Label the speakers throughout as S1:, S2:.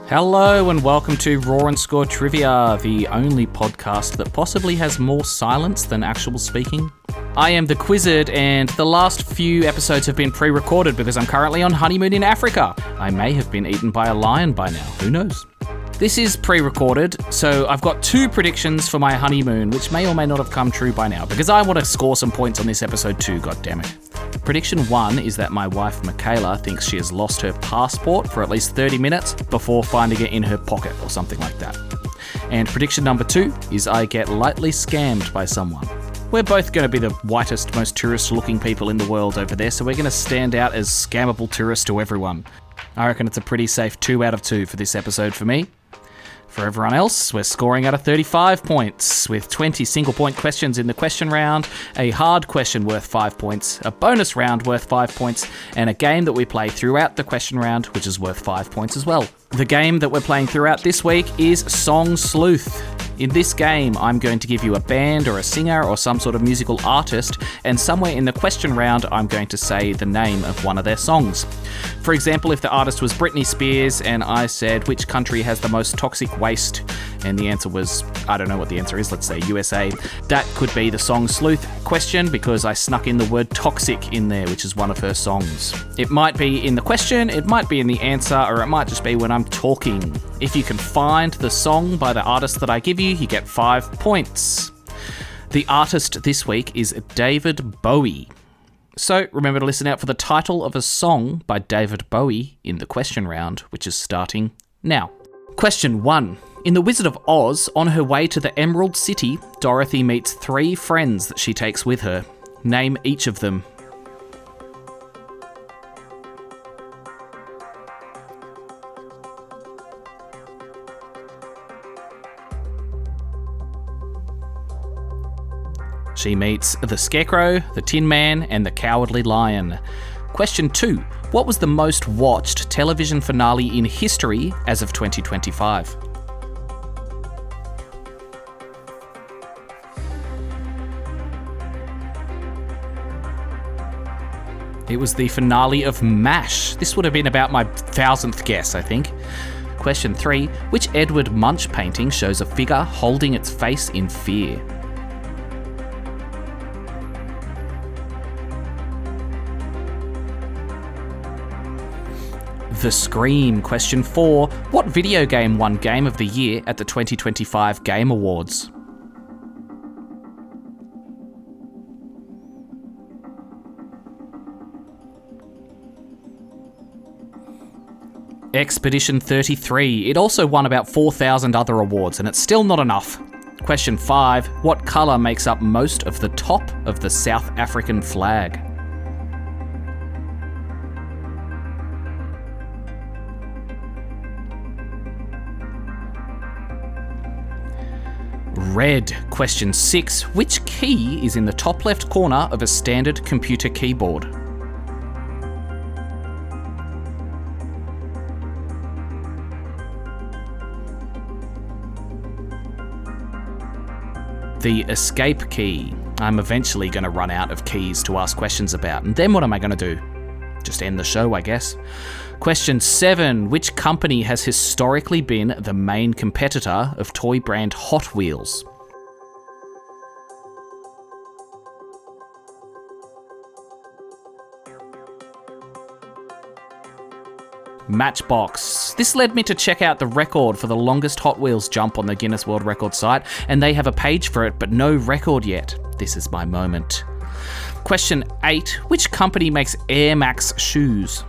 S1: Hello and welcome to Raw and Score Trivia, the only podcast that possibly has more silence than actual speaking. I am the Quizzard, and the last few episodes have been pre-recorded because I'm currently on honeymoon in Africa. I may have been eaten by a lion by now, who knows? This is pre-recorded, so I've got two predictions for my honeymoon, which may or may not have come true by now, because I want to score some points on this episode too, goddammit. Prediction 1 is that my wife Michaela thinks she has lost her passport for at least 30 minutes before finding it in her pocket or something like that. And prediction number 2 is I get lightly scammed by someone. We're both going to be the whitest, most tourist-looking people in the world over there, so we're going to stand out as scammable tourists to everyone. I reckon it's a pretty safe 2 out of 2 for this episode for me. For everyone else, we're scoring out of 35 points, with 20 single-point questions in the question round, a hard question worth 5 points, a bonus round worth 5 points, and a game that we play throughout the question round, which is worth 5 points as well. The game that we're playing throughout this week is Song Sleuth. In this game, I'm going to give you a band or a singer or some sort of musical artist, and somewhere in the question round, I'm going to say the name of one of their songs. For example, if the artist was Britney Spears and I said, which country has the most toxic waste? And the answer was, I don't know what the answer is, let's say USA. That could be the Song Sleuth question because I snuck in the word toxic in there, which is one of her songs. It might be in the question, it might be in the answer, or it might just be when I'm talking. If you can find the song by the artist that I give you, you get 5 points. The artist this week is David Bowie. So remember to listen out for the title of a song by David Bowie in the question round, which is starting now. Question 1. In The Wizard of Oz, on her way to the Emerald City, Dorothy meets 3 friends that she takes with her. Name each of them. She meets the Scarecrow, the Tin Man, and the Cowardly Lion. Question 2. What was the most watched television finale in history as of 2025? It was the finale of MASH. This would have been about my 1000th guess, I think. Question 3. Which Edward Munch painting shows a figure holding its face in fear? The Scream. Question 4. What video game won Game of the Year at the 2025 Game Awards? Expedition 33. It also won about 4,000 other awards, and it's still not enough. Question 5. What colour makes up most of the top of the South African flag? Red. Question 6. Which key is in the top left corner of a standard computer keyboard? The escape key. I'm eventually going to run out of keys to ask questions about, and then what am I going to do? Just end the show, I guess. Question 7. Which company has historically been the main competitor of toy brand Hot Wheels? Matchbox. This led me to check out the record for the longest Hot Wheels jump on the Guinness World Record site, and they have a page for it, but no record yet. This is my moment. Question 8. Which company makes Air Max shoes?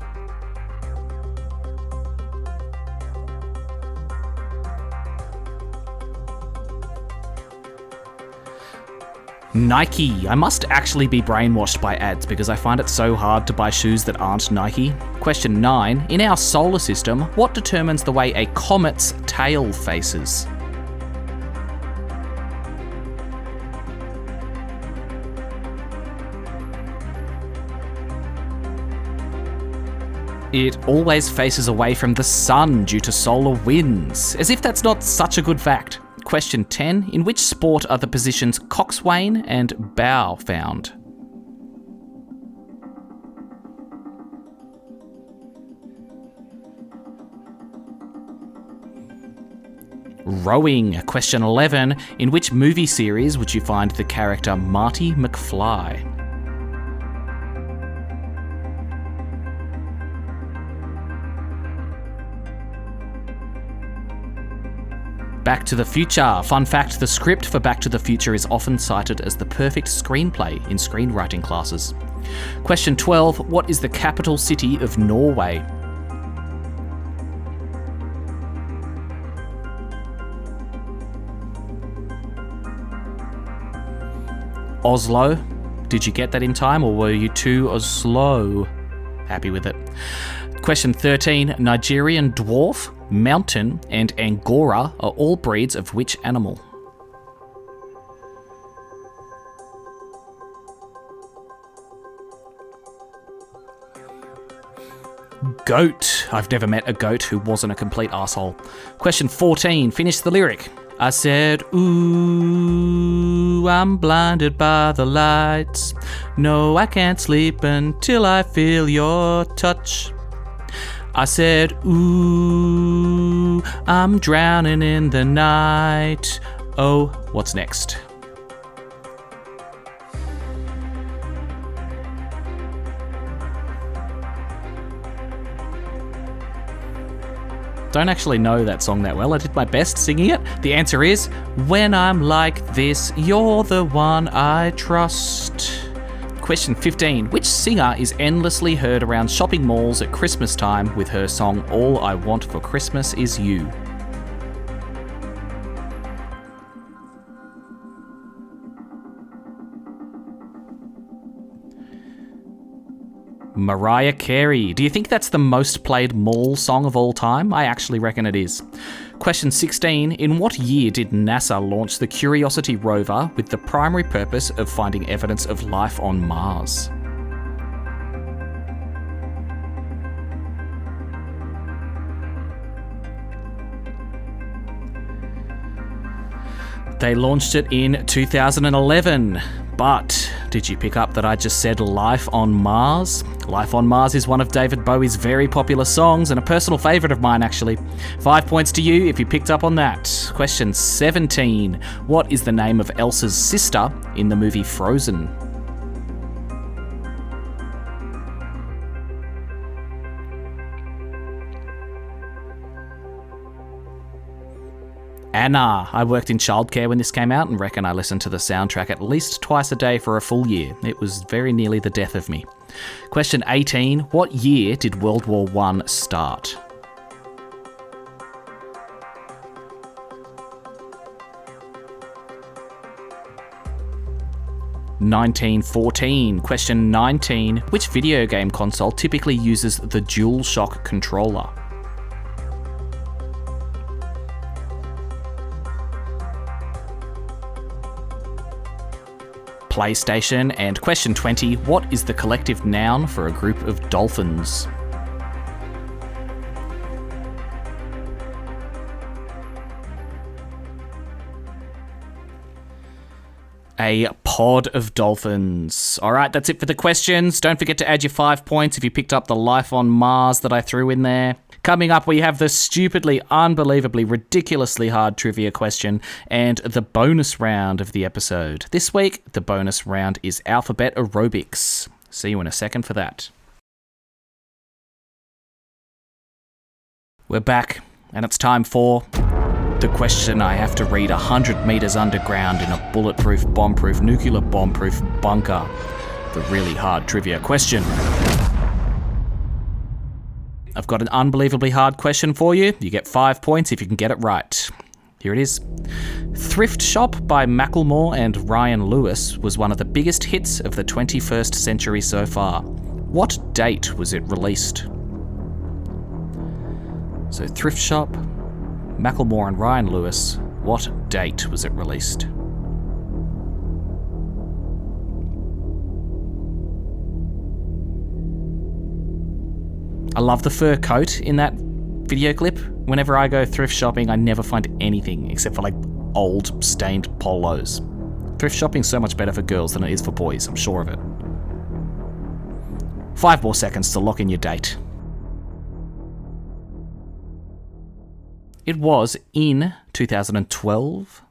S1: Nike. I must actually be brainwashed by ads because I find it so hard to buy shoes that aren't Nike. Question 9. In our solar system, what determines the way a comet's tail faces? It always faces away from the sun due to solar winds. As if that's not such a good fact. Question 10. In which sport are the positions coxswain and bow found? Rowing. Question 11. In which movie series would you find the character Marty McFly? Back to the Future. Fun fact, the script for Back to the Future is often cited as the perfect screenplay in screenwriting classes. Question 12. What is the capital city of Norway? Oslo. Did you get that in time, or were you too slow? Happy with it. Question 13. Nigerian dwarf, mountain, and angora are all breeds of which animal? Goat. I've never met a goat who wasn't a complete asshole. Question 14. Finish the lyric. I said, ooh, I'm blinded by the lights. No, I can't sleep until I feel your touch. I said, ooh, I'm drowning in the night. Oh, what's next? Don't actually know that song that well. I did my best singing it. The answer is, when I'm like this, you're the one I trust. Question 15. Which singer is endlessly heard around shopping malls at Christmas time with her song All I Want for Christmas Is You? Mariah Carey. Do you think that's the most played mall song of all time? I actually reckon it is. Question 16. In what year did NASA launch the Curiosity rover with the primary purpose of finding evidence of life on Mars? They launched it in 2011. But did you pick up that I just said Life on Mars? Life on Mars is one of David Bowie's very popular songs and a personal favourite of mine, actually. 5 points to you if you picked up on that. Question 17. What is the name of Elsa's sister in the movie Frozen? Anna. I worked in childcare when this came out and reckon I listened to the soundtrack at least twice a day for a full year. It was very nearly the death of me. Question 18. What year did World War I start? (1914). Question 19. Which video game console typically uses the DualShock controller? PlayStation. And question 20, what is the collective noun for a group of dolphins? A pod of dolphins. All right, that's it for the questions. Don't forget to add your 5 points if you picked up the Life on Mars that I threw in there. Coming up, we have the stupidly, unbelievably, ridiculously hard trivia question and the bonus round of the episode. This week, the bonus round is alphabet aerobics. See you in a second for that. We're back, and it's time for the question I have to read 100 metres underground in a bulletproof, bomb-proof, nuclear bomb-proof bunker. The really hard trivia question. I've got an unbelievably hard question for you. You get 5 points if you can get it right. Here it is. Thrift Shop by Macklemore and Ryan Lewis was one of the biggest hits of the 21st century so far. What date was it released? So Thrift Shop, Macklemore and Ryan Lewis, what date was it released? I love the fur coat in that video clip. Whenever I go thrift shopping, I never find anything except for like old stained polos. Thrift shopping's so much better for girls than it is for boys, I'm sure of it. 5 more seconds to lock in your date. It was in 2012.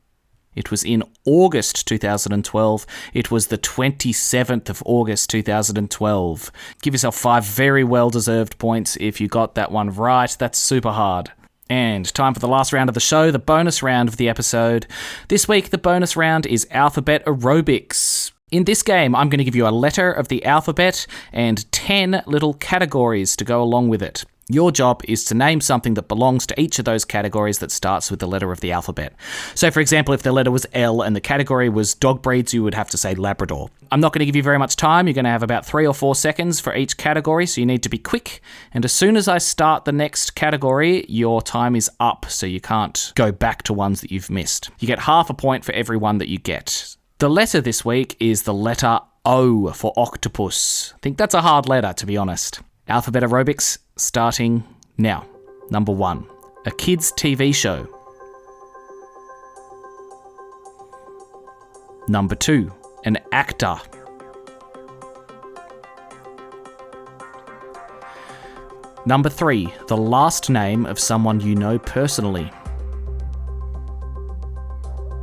S1: It was in August 2012. It was the 27th of August 2012. Give yourself 5 very well-deserved points if you got that one right. That's super hard. And time for the last round of the show, the bonus round of the episode. This week, the bonus round is Alphabet Aerobics. In this game, I'm going to give you a letter of the alphabet and 10 little categories to go along with it. Your job is to name something that belongs to each of those categories that starts with the letter of the alphabet. So, for example, if the letter was L and the category was dog breeds, you would have to say Labrador. I'm not going to give you very much time. You're going to have about 3 or 4 seconds for each category, so you need to be quick. And as soon as I start the next category, your time is up, so you can't go back to ones that you've missed. You get half a point for every one that you get. The letter this week is the letter O for octopus. I think that's a hard letter, to be honest. Alphabet Aerobics starting now. Number 1, a kids' TV show. Number 2, an actor. Number 3, the last name of someone you know personally.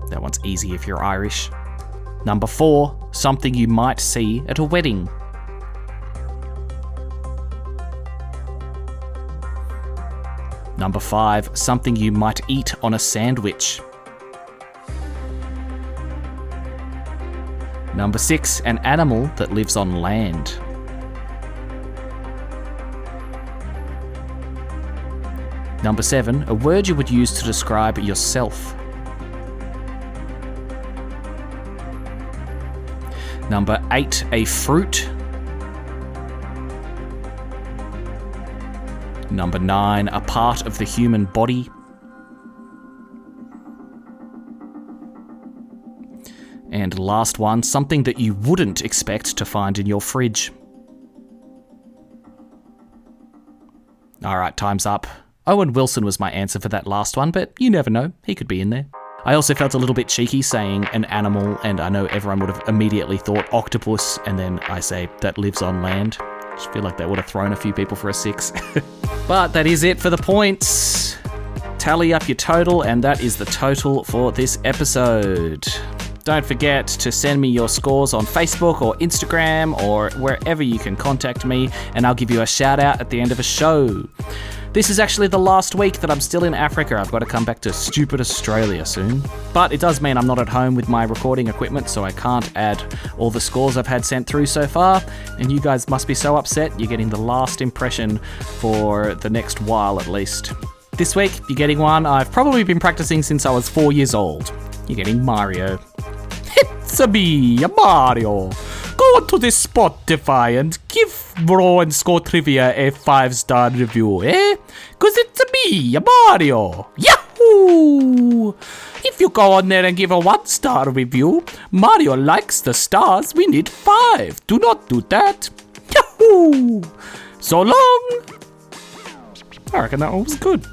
S1: That one's easy if you're Irish. Number 4, something you might see at a wedding. Number 5, something you might eat on a sandwich. Number 6, an animal that lives on land. Number 7, a word you would use to describe yourself. Number 8, a fruit. Number 9, a part of the human body. And last one, something that you wouldn't expect to find in your fridge. Alright, time's up. Owen Wilson was my answer for that last one, but you never know, he could be in there. I also felt a little bit cheeky saying an animal, and I know everyone would have immediately thought octopus, and then I say that lives on land. I just feel like that would have thrown a few people for a 6. But that is it for the points. Tally up your total, and that is the total for this episode. Don't forget to send me your scores on Facebook or Instagram or wherever you can contact me, and I'll give you a shout out at the end of a show. This is actually the last week that I'm still in Africa. I've got to come back to stupid Australia soon. But it does mean I'm not at home with my recording equipment, so I can't add all the scores I've had sent through so far. And you guys must be so upset you're getting the last impression for the next while at least. This week, you're getting one I've probably been practicing since I was 4 years old. You're getting Mario. It's a me, a Mario. Go onto this Spotify and give Raw and Score Trivia a 5-star review, eh? Cause it's a me, a Mario. Yahoo! If you go on there and give a 1-star review, Mario likes the stars, we need 5. Do not do that. Yahoo! So long! I reckon that one was good.